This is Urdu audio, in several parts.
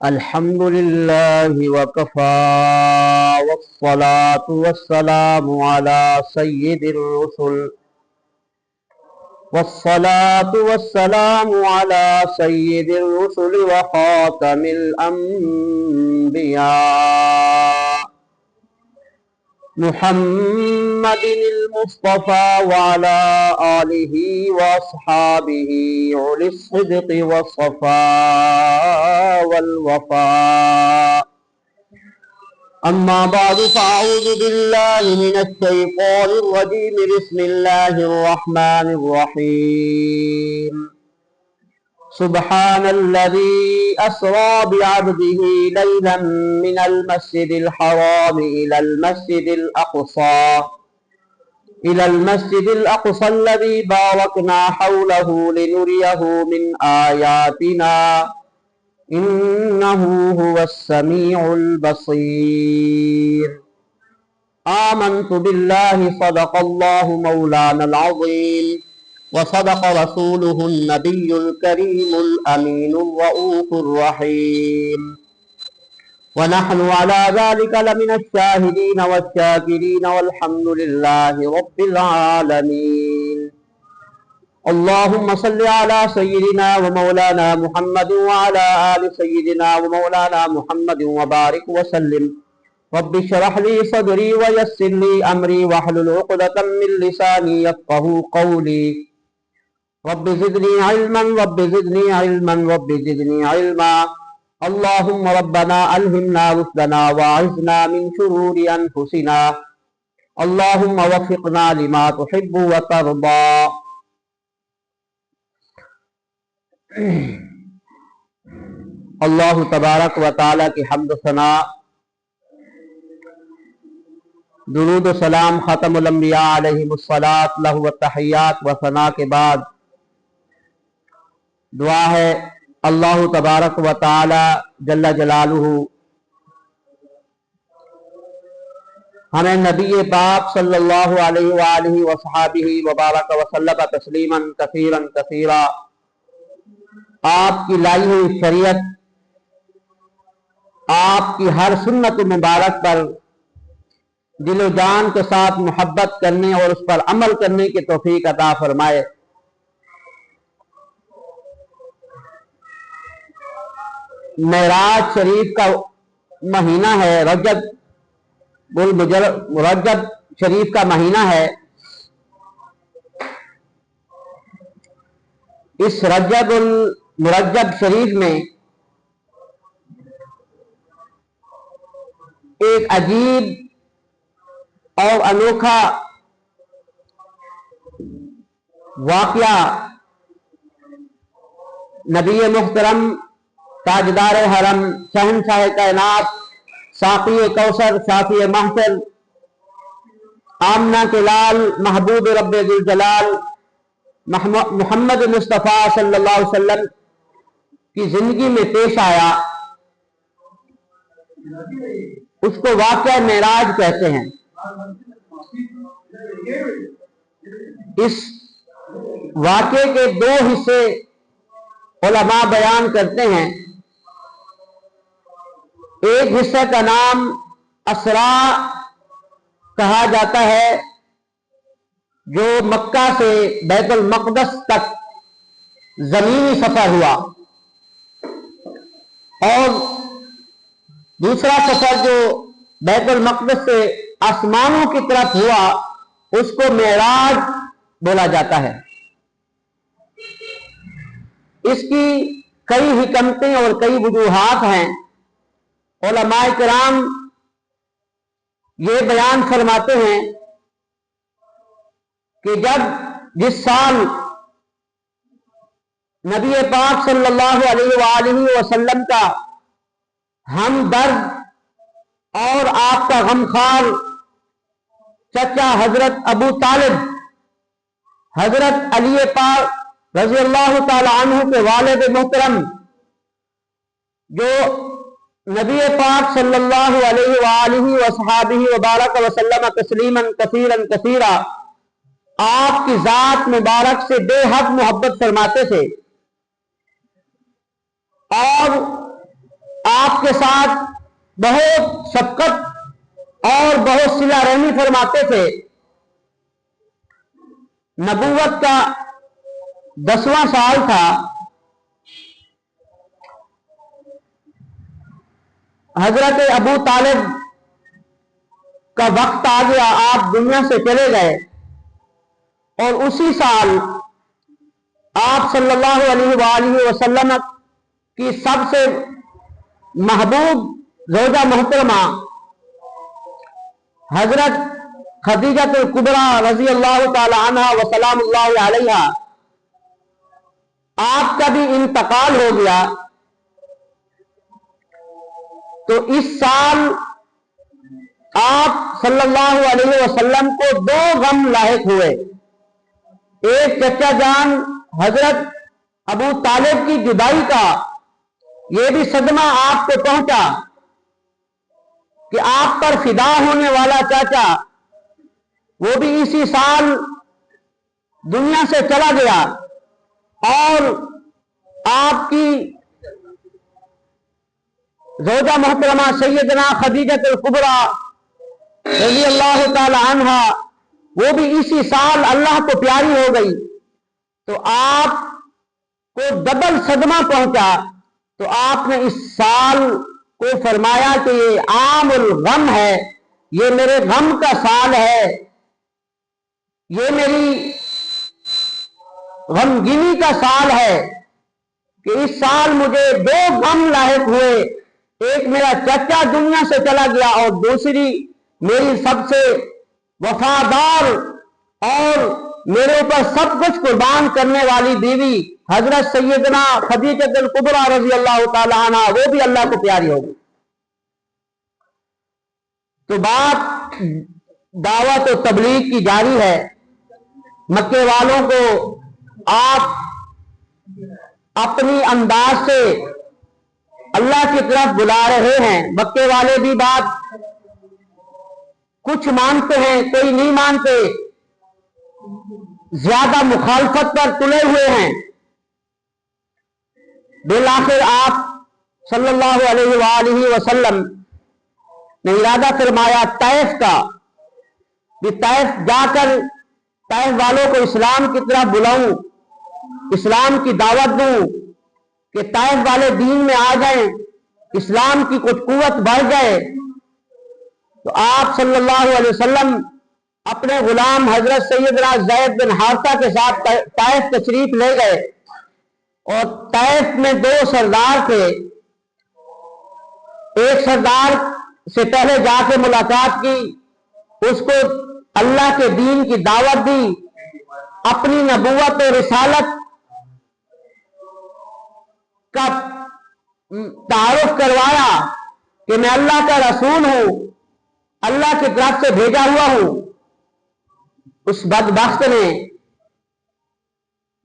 الحمد لله وكفى والصلاة والسلام على سيد الرسل وخاتم الأنبياء محمد المصطفى وعلى آله وأصحابه أولي الصدق والصفاء والوفاء. أما بعد فأعوذ بالله من الشيطان الرجيم. بسم الله الرحمن الرحيم. سبحان الذي أسرى بعبده ليلا من المسجد الحرام إلى المسجد الأقصى الذي باركنا حوله لنريه من آياتنا إنه هو السميع البصير. آمنت بالله صدق الله مولانا العظيم وصدق رسوله النبي الكريم الأمين الرؤوف الرحيم، ونحن على ذلك لمن الشاهدين والشاكرين والحمد لله رب العالمين. اللهم صل على سيدنا ومولانا محمد وعلى آل سيدنا ومولانا محمد وبارك وسلم. رب اشرح لي صدري ويسر لي أمري واحلل عقدة من لساني يفقهوا قولي. رب زدني علما رب زدني علما رب زدني علما. اللهم ربنا ألهمنا رشدنا وأعذنا من شرور أنفسنا. اللهم وفقنا لما تحب وترضى. اللہ تبارک و تعالیٰ کی حمد و ثنا، درود و سلام ختم الانبیاء علیہم الصلاۃ لہ والتحیات و ثنا کے بعد دعا ہے اللہ تبارک و تعالی جل جلالہ ہمیں نبی پاک صلی اللہ علیہ وآلہ وصحابہ وبارک وسلم تسلیما کثیرا کثیرا، آپ کی لائی ہوئی شریعت، آپ کی ہر سنت مبارک پر دل و جان کے ساتھ محبت کرنے اور اس پر عمل کرنے کی توفیق عطا فرمائے۔ معراج شریف کا مہینہ ہے، رجب شریف کا مہینہ ہے۔ اس رجب المرجب شریف میں ایک عجیب اور انوکھا واقعہ نبی محترم تاجدار حرم شہنشاہ کائنات ساقی کوثر شافی محشر آمنہ کے لال محبوب رب ذوالجلال محمد مصطفیٰ صلی اللہ علیہ وسلم کی زندگی میں پیش آیا، اس کو واقعہ معراج کہتے ہیں۔ اس واقعے کے دو حصے علماء بیان کرتے ہیں۔ ایک حصے کا نام اسرا کہا جاتا ہے، جو مکہ سے بیت المقدس تک زمینی سفر ہوا، اور دوسرا سفر جو بیت المقدس سے آسمانوں کی طرف ہوا اس کو معراج بولا جاتا ہے۔ اس کی کئی حکمتیں اور کئی وجوہات ہیں۔ علماء کرام یہ بیان فرماتے ہیں کہ جس سال نبی پاک صلی اللہ علیہ وآلہ وسلم کا ہمدرد اور آپ کا غمخوار چچا حضرت ابو طالب، حضرت علی پاک رضی اللہ تعالی عنہ کے والد محترم، جو نبی پاک صلی اللہ علیہ وآلہ وصحابہ وبارک وسلم تسلیما کثیرا کثیرا آپ کی ذات مبارک سے بے حد محبت فرماتے تھے، اور آپ کے ساتھ بہت شفقت اور بہت صلہ رحمی فرماتے تھے۔ نبوت کا 10واں سال تھا، حضرت ابو طالب کا وقت آ گیا، آپ دنیا سے چلے گئے، اور اسی سال آپ صلی اللہ علیہ وآلہ وسلم کی سب سے محبوب زوجہ محترمہ حضرت خدیجہ الکبریٰ رضی اللہ تعالی عنہ وسلام اللہ علیہا، آپ کا بھی انتقال ہو گیا۔ تو اس سال آپ صلی اللہ علیہ وسلم کو 2 غم لاحق ہوئے۔ ایک چچا جان حضرت ابو طالب کی جدائی کا یہ بھی صدمہ آپ کو پہنچا کہ آپ پر فدا ہونے والا چاچا وہ بھی اسی سال دنیا سے چلا گیا، اور آپ کی زوجہ محترمہ سیدنا خدیجہ الکبریٰ رضی اللہ تعالی عنہ وہ بھی اسی سال اللہ کو پیاری ہو گئی۔ تو آپ کو ڈبل صدمہ پہنچا، تو آپ نے اس سال کو فرمایا کہ یہ عام الغم ہے، یہ میرے غم کا سال ہے، یہ میری غمگینی کا سال ہے کہ اس سال مجھے 2 غم لاحق ہوئے۔ ایک میرا چچا دنیا سے چلا گیا، اور دوسری میری سب سے وفادار اور میرے اوپر سب کچھ قربان کرنے والی بیوی حضرت سیدنا خدیجہ الکبریٰ رضی اللہ تعالی عنہ وہ بھی اللہ کو پیاری ہوگی۔ تو بات دعوت و تبلیغ کی جاری ہے۔ مکے والوں کو آپ اپنی انداز سے اللہ کی طرف بلا رہے ہیں۔ مکے والے بھی بات کچھ مانتے ہیں، کوئی نہیں مانتے، زیادہ مخالفت پر تلے ہوئے ہیں۔ بالآخر آپ صلی اللہ علیہ وآلہ وسلم نے ارادہ فرمایا طائف کا، کہ طائف جا کر طائف والوں کو اسلام کی طرف بلاؤں، اسلام کی دعوت دوں، کہ طائف والے دین میں آ جائیں، اسلام کی کچھ قوت بڑھ جائے۔ تو آپ صلی اللہ علیہ وسلم اپنے غلام حضرت سیدنا زید بن حارثہ کے ساتھ طائف تشریف لے گئے، اور طائف میں 2 سردار تھے۔ ایک سردار سے پہلے جا کے ملاقات کی، اس کو اللہ کے دین کی دعوت دی، اپنی نبوت و رسالت کا تعارف کروایا کہ میں اللہ کا رسول ہوں، اللہ کی طرف سے بھیجا ہوا ہوں۔ اس بدبخت نے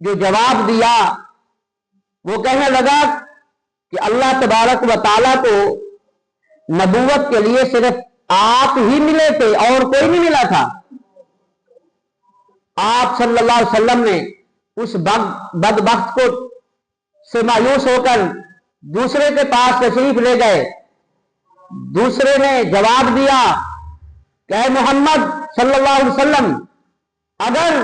جو جواب دیا وہ کہنے لگا کہ اللہ تبارک و تعالیٰ کو نبوت کے لیے صرف آپ ہی ملے تھے اور کوئی نہیں ملا تھا۔ آپ صلی اللہ علیہ وسلم نے اس بدبخت کو سے مایوس ہو کر دوسرے کے پاس تشریف لے گئے۔ دوسرے نے جواب دیا کہ اے محمد صلی اللہ علیہ وسلم، اگر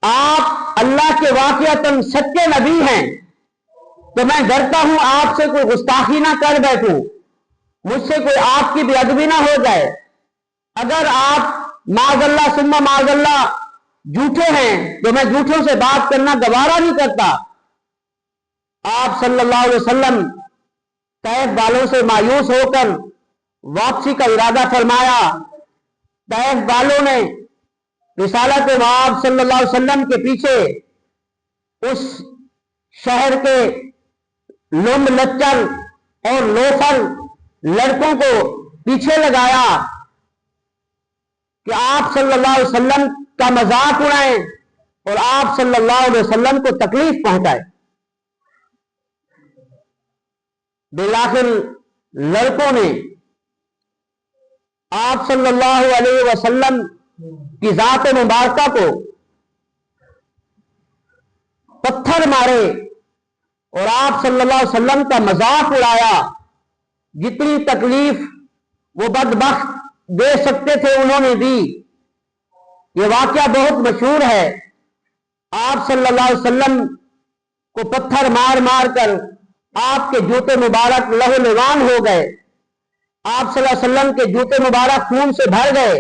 آپ اللہ کے واقعتاً سچے نبی ہیں تو میں ڈرتا ہوں آپ سے کوئی گستاخی نہ کر بیٹھوں، مجھ سے کوئی آپ کی بے ادبی نہ ہو جائے۔ اگر آپ معاذ اللہ ثم معاذ اللہ جھوٹے ہیں تو میں جھوٹوں سے بات کرنا گوارا نہیں کرتا۔ آپ صلی اللہ علیہ وسلم طائف والوں سے مایوس ہو کر واپسی کا ارادہ فرمایا۔ طائف والوں نے رسالت آپ صلی اللہ علیہ وسلم کے پیچھے اس شہر کے لمب لچر اور لوفر لڑکوں کو پیچھے لگایا کہ آپ صلی اللہ علیہ وسلم کا مذاق اڑائیں اور آپ صلی اللہ علیہ وسلم کو تکلیف پہنچائے۔ بالآخر لڑکوں نے آپ صلی اللہ علیہ وسلم کی ذات مبارکہ کو پتھر مارے اور آپ صلی اللہ علیہ وسلم کا مذاق اڑایا. جتنی تکلیف وہ بدبخت دے سکتے تھے انہوں نے دی. یہ واقعہ بہت مشہور ہے. آپ صلی اللہ علیہ وسلم کو پتھر مار مار کر آپ کے جوتے مبارک لہو لہان ہو گئے. آپ صلی اللہ علیہ وسلم کے جوتے مبارک خون سے بھر گئے.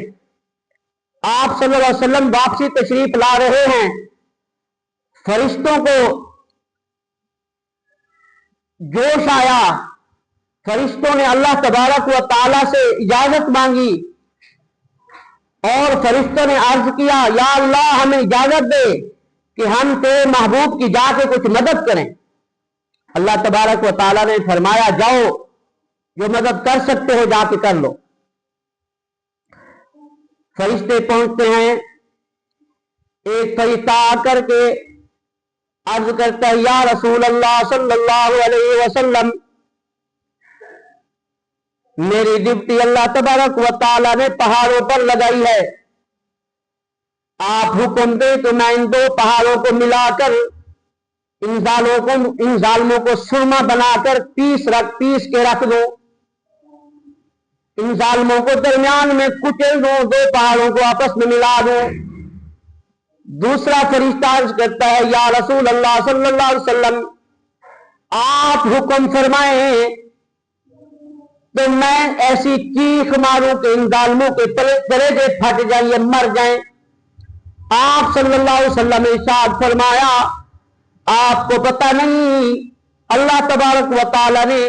آپ صلی اللہ علیہ وسلم واپسی تشریف لا رہے ہیں. فرشتوں کو جوش آیا. فرشتوں نے اللہ تبارک و تعالی سے اجازت مانگی اور فرشتوں نے عرض کیا یا اللہ ہمیں اجازت دے کہ ہم تیرے محبوب کی جا کے کچھ مدد کریں. اللہ تبارک و تعالی نے فرمایا جاؤ جو مدد کر سکتے ہو جا کے کر لو. فرشتے پہنچتے ہیں. ایک فرشتہ آ کر کے عرض کرتا ہے یا رسول اللہ صلی اللہ علیہ وسلم میری ڈیوٹی اللہ تبارک و تعالی نے پہاڑوں پر لگائی ہے. آپ حکم دیں تو میں ان دو پہاڑوں کو ملا کر ان ظالموں کو سرما بنا کر پیس کے رکھ دوں. ان ظالموں کو درمیان میں کچل دوں. دو پہاڑوں کو آپس میں ملا دوں. دوسرا فرشتہ عرض کرتا ہے یا رسول اللہ صلی اللہ علیہ وسلم آپ حکم فرمائیں تو میں ایسی چیخ ماروں کہ ان ظالموں کے کلیجے پھٹ جائیں یا مر جائیں. آپ صلی اللہ علیہ وسلم نے ارشاد فرمایا آپ کو پتہ نہیں اللہ تبارک و تعالی نے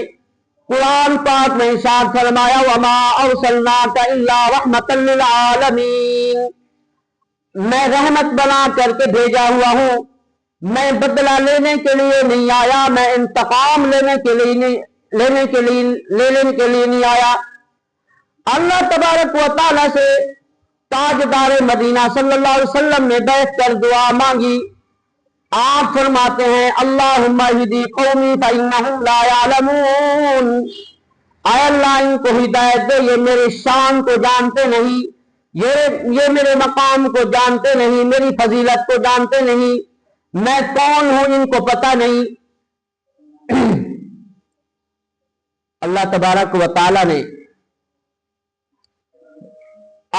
قرآن پاک میں ارشاد فرمایا وما ارسلناک الا رحمتا للعالمین میں رحمت بنا کر کے بھیجا ہوا ہوں. میں بدلہ لینے کے لیے نہیں آیا. میں انتقام لینے کے لیے نہیں آیا. اللہ تبارک و تعالی سے تاجدار مدینہ صلی اللہ علیہ وسلم نے بیٹھ کر دعا مانگی. آپ فرماتے ہیں اللہم اہدی قومی فإنہم لا یعلمون اے اللہ ان کو ہدایت دے یہ میرے شان کو جانتے نہیں. یہ میرے مقام کو جانتے نہیں. میری فضیلت کو جانتے نہیں. میں کون ہوں ان کو پتہ نہیں. اللہ تبارک و تعالی نے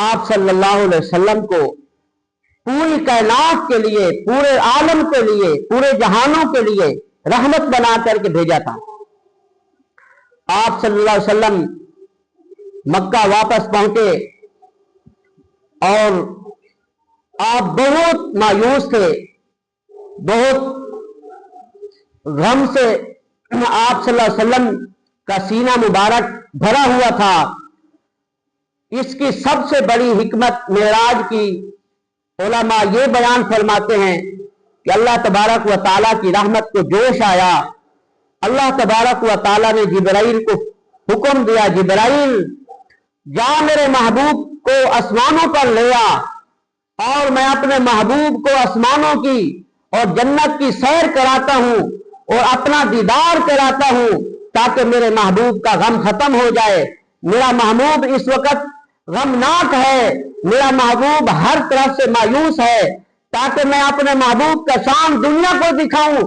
آپ صلی اللہ علیہ وسلم کو پوری کائنات کے لیے پورے عالم کے لیے پورے جہانوں کے لیے رحمت بنا کر کے بھیجا تھا. آپ صلی اللہ علیہ وسلم مکہ واپس پہنچے اور آپ بہت مایوس تھے. بہت غم سے آپ صلی اللہ علیہ وسلم کا سینہ مبارک بھرا ہوا تھا. اس کی سب سے بڑی حکمت معراج کی علماء یہ بیان فرماتے ہیں کہ اللہ تبارک و تعالیٰ کی رحمت کو جوش آیا. اللہ تبارک و تعالیٰ نے جبرائیل کو حکم دیا جبرائیل جا میرے محبوب کو آسمانوں پر لے آ اور میں اپنے محبوب کو آسمانوں کی اور جنت کی سیر کراتا ہوں اور اپنا دیدار کراتا ہوں تاکہ میرے محبوب کا غم ختم ہو جائے. میرا محبوب اس وقت غمناک ہے. میرا محبوب ہر طرف سے مایوس ہے تاکہ میں اپنے محبوب کا شان دنیا کو دکھاؤں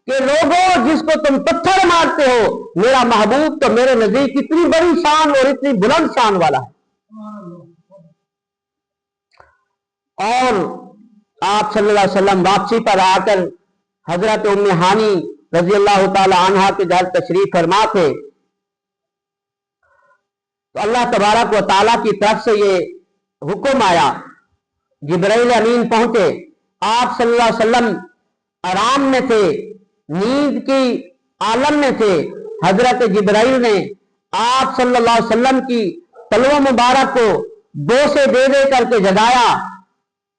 کہ لوگوں جس کو تم پتھر مارتے ہو میرا محبوب تو میرے نزدیک اتنی بڑی شان اور اتنی بلند شان والا ہے. اور آپ صلی اللہ علیہ وسلم واپسی پر آ کر حضرت ام ہانی رضی اللہ تعالی عنہا کے گھر تشریف فرما تھے تو اللہ تبارک و تعالیٰ کی طرف سے یہ حکم آیا. جبرائیل امین پہنچے. آپ صلی اللہ علیہ وسلم آرام میں تھے نیند کی عالم میں تھے. حضرت جبرائیل نے آپ صلی اللہ علیہ وسلم کی تلوہ مبارک کو بوسے دے دے کر کے جگایا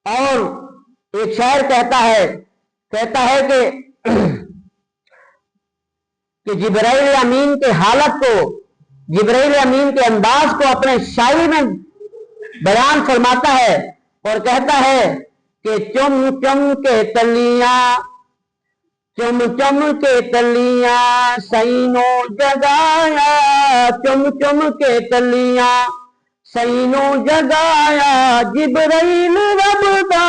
اور ایک شاعر کہتا ہے کہ جبرائیل امین کے حالت کو جبرائیل امین کے انداز کو اپنے شاعری میں بیان فرماتا ہے اور کہتا ہے کہ چم چم کے تلیاں سینوں جگایا چم چم کے تلیاں سینوں جگایا جبرائیل رب دا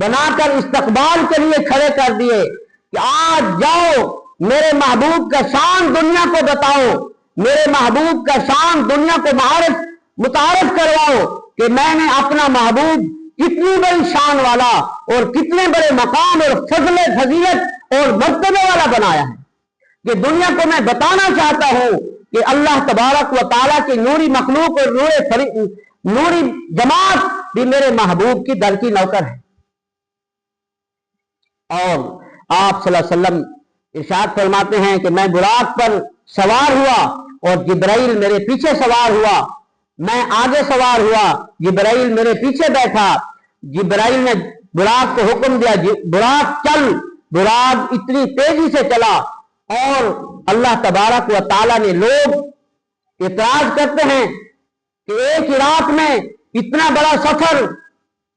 بنا کر استقبال کے لیے کھڑے کر دیے کہ آج جاؤ میرے محبوب کا شان دنیا کو بتاؤ، میرے محبوب کا شان دنیا کو متعارف کرواؤ کہ میں نے اپنا محبوب کتنی بڑی شان والا اور کتنے بڑے مقام اور فضل فضیلت اور مرتبے والا بنایا ہے، کہ دنیا کو میں بتانا چاہتا ہوں کہ اللہ تبارک و تعالیٰ کی نوری مخلوق اور نوری جماعت بھی میرے محبوب کی در کی نوکر ہے۔ اور آپ صلی اللہ علیہ وسلم ارشاد فرماتے ہیں کہ میں براق پر سوار ہوا اور جبرائیل میرے پیچھے سوار ہوا، میں آگے سوار ہوا، جبرائیل میرے پیچھے بیٹھا، جبرائیل نے براق کو حکم دیا براق چل، براق اتنی تیزی سے چلا، اور اللہ تبارک و تعالیٰ نے، لوگ اعتراض کرتے ہیں کہ ایک ہی رات میں اتنا بڑا سفر،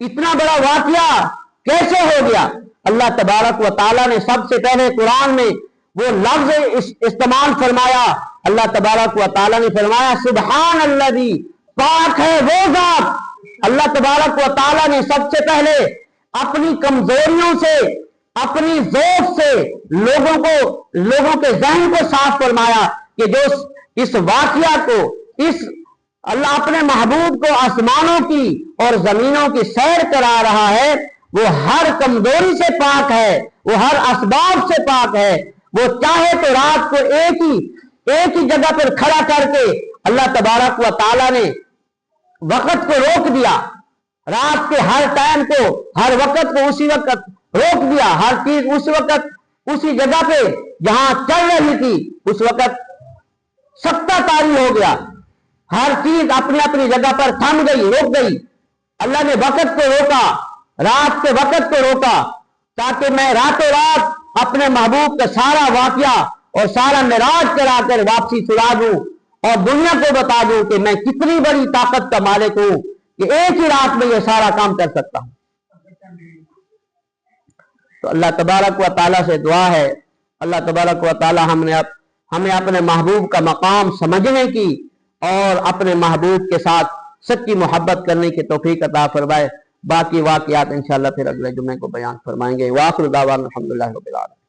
اتنا بڑا واقعہ کیسے ہو گیا؟ اللہ تبارک و تعالیٰ نے سب سے پہلے قرآن میں وہ لفظ استعمال فرمایا، اللہ تبارک و تعالیٰ نے فرمایا سبحان الذی، پاک ہے وہ ذات۔ اللہ تبارک و تعالیٰ نے سب سے پہلے اپنی کمزوریوں سے، اپنی ذوق سے لوگوں کے ذہن کو صاف فرمایا کہ جو اس واقعہ کو، اللہ اپنے محبوب کو آسمانوں کی اور زمینوں کی سیر کرا رہا ہے، وہ ہر کمزوری سے پاک ہے، وہ ہر اسباب سے پاک ہے۔ وہ چاہے تو رات کو ایک ہی جگہ پر کھڑا کر کے اللہ تبارک و تعالیٰ نے وقت کو روک دیا، رات کے ہر ٹائم کو، ہر وقت کو اسی وقت روک دیا، ہر چیز اس وقت اسی جگہ پہ جہاں چل رہی تھی اس وقت سکتہ طاری ہو گیا، ہر چیز اپنی اپنی جگہ پر تھم گئی، رک گئی۔ اللہ نے وقت کو روکا، رات کے وقت کو روکا، تاکہ میں راتوں رات اپنے محبوب کا سارا واقعہ اور سارا معراج کرا کر واپسی چھڑا دوں اور دنیا کو بتا دوں کہ میں کتنی بڑی طاقت کا مالک ہوں کہ ایک ہی رات میں یہ سارا کام کر سکتا ہوں۔ تو اللہ تبارک و تعالیٰ سے دعا ہے، اللہ تبارک و تعالیٰ ہمیں اپنے محبوب کا مقام سمجھنے کی اور اپنے محبوب کے ساتھ سچی محبت کرنے کی توفیق عطا فرمائے۔ باقی واقعات انشاءاللہ پھر اگلے جمعے کو بیان فرمائیں گے۔ وآخر دعوانا الحمدللہ رب العالمین۔